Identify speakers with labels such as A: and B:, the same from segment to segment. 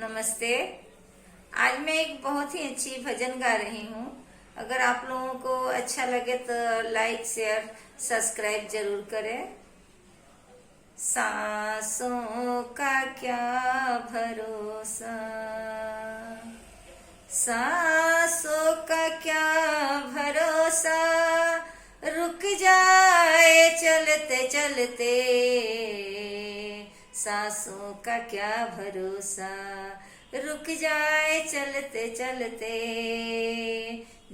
A: नमस्ते। आज मैं एक बहुत ही अच्छी भजन गा रही हूँ। अगर आप लोगों को अच्छा लगे तो लाइक शेयर सब्सक्राइब जरूर करें। सांसों का क्या भरोसा, सांसों का क्या भरोसा, रुक जाए चलते चलते। सांसों का क्या भरोसा, रुक जाए चलते चलते।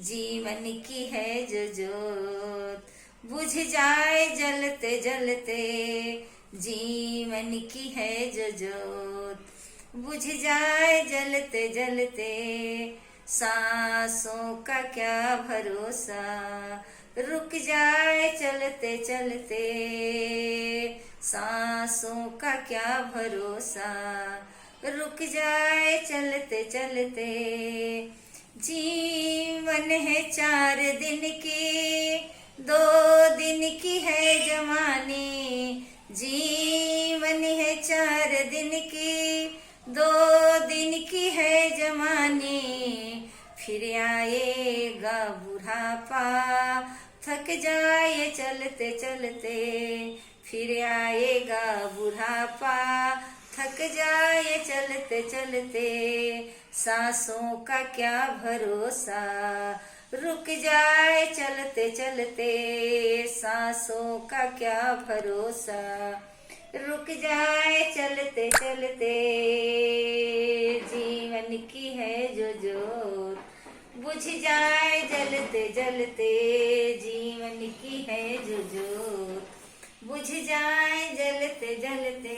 A: जीवन की है जो जोत, बुझ जाए जलते जलते। जीवन की है जो जोत, बुझ जाए जलते जलते। सांसों का क्या भरोसा, रुक जाए चलते चलते। सांसों का क्या भरोसा, रुक जाए चलते चलते। जीवन है 4 दिन की, 2 दिन की है जवानी। जीवन है 4 दिन की, 2 दिन की है जवानी। फिर आएगा बुढ़ापा, थक जाए चलते चलते। फिर आएगा बुढ़ापा, थक जाए चलते चलते। सांसों का क्या भरोसा, रुक जाए चलते चलते। सांसों का क्या भरोसा, रुक जाए चलते चलते। जीवन की है जो जोत, बुझ जाए जलते जलते। जीवन की है जो जोत, बुझ जाए जलते जलते।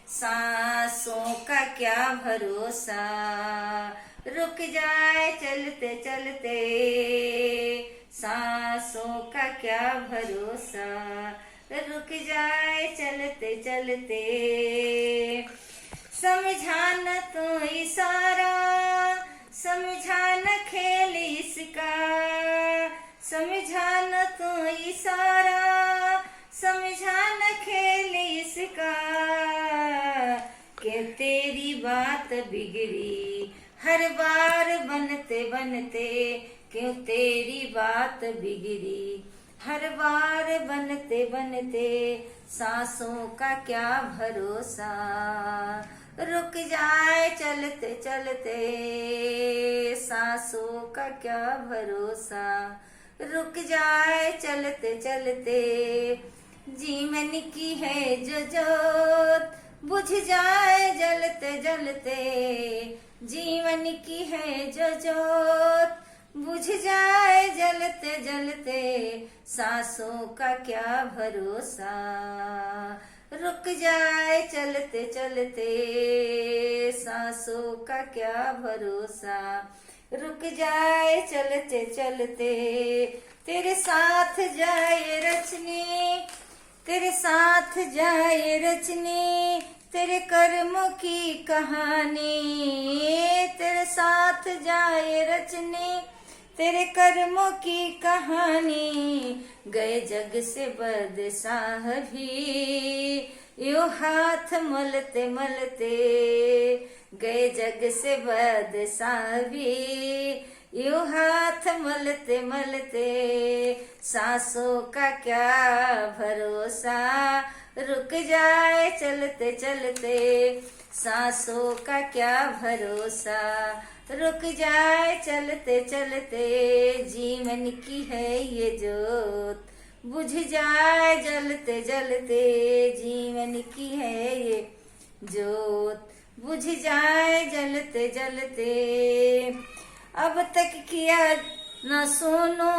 A: सांसों का क्या भरोसा, रुक जाए चलते चलते। सांसों का क्या भरोसा, रुक जाए चलते चलते। समझा न तो इशारा, समझा न खेल इसका। समझा न तो इशारा, समझा न खेल इसका। कि तेरी बात बिगड़ी हर बार बनते बनते। क्यों तेरी बात बिगड़ी हर बार बनते बनते। सांसों का क्या भरोसा, रुक जाए चलते चलते। सांसों का क्या भरोसा, रुक जाए चलते चलते। जीवन की है जो जोत, बुझ जाए जलते जलते। जीवन की है जो जोत, बुझ जाए जलते जलते। सांसों का क्या भरोसा, रुक जाए चलते चलते। सांसों का क्या भरोसा, रुक जाए चलते चलते। तेरे साथ जाए रचनी, तेरे साथ जाए रचनी। तेरे कर्मों की कहानी, तेरे साथ जाए रचनी। तेरे कर्मों की कहानी। गए जग से बदशाह भी, यूं हाथ मलते मलते। गए जग से बदशाह भी, यूं हाथ मलते मलते। सांसों का क्या भरोसा, रुक जाए चलते चलते। सांसों का क्या भरोसा, रुक जाए चलते चलते। जीवन की है ये जोत, बुझ जाए जलते जलते। जीवन की है ये जोत, बुझ जाए जलते जलते। अब तक किया न सुनो,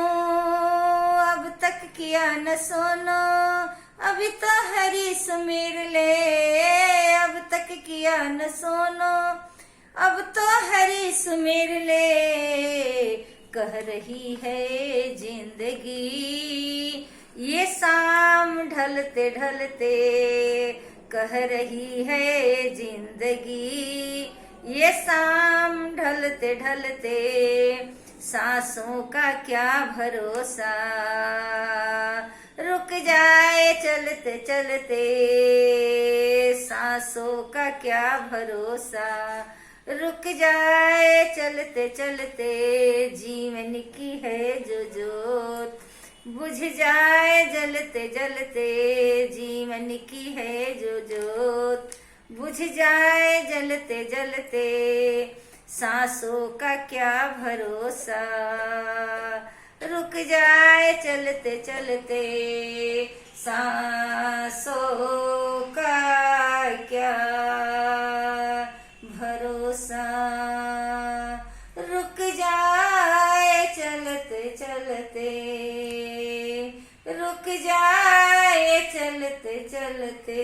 A: अब तक किया न सुनो। अभी तो हरी सुमिर ले, अब तक किया न सुनो। अब तो हरी सुमिर ले। कह रही है जिंदगी ये शाम ढलते ढलते। कह रही है जिंदगी ये शाम ढलते ढलते। सांसों का क्या भरोसा, रुक जाए चलते चलते, सांसों का क्या भरोसा। रुक जाए चलते चलते, जीवन की है जो जोत। बुझ जाए जलते जलते, जीवन की है जो जोत। बुझ जाए जलते जलते, सांसों का क्या भरोसा। रुक जाए चलते चलते, सांसों का क्या भरोसा। रुक जाए चलते चलते, रुक जाए चलते चलते।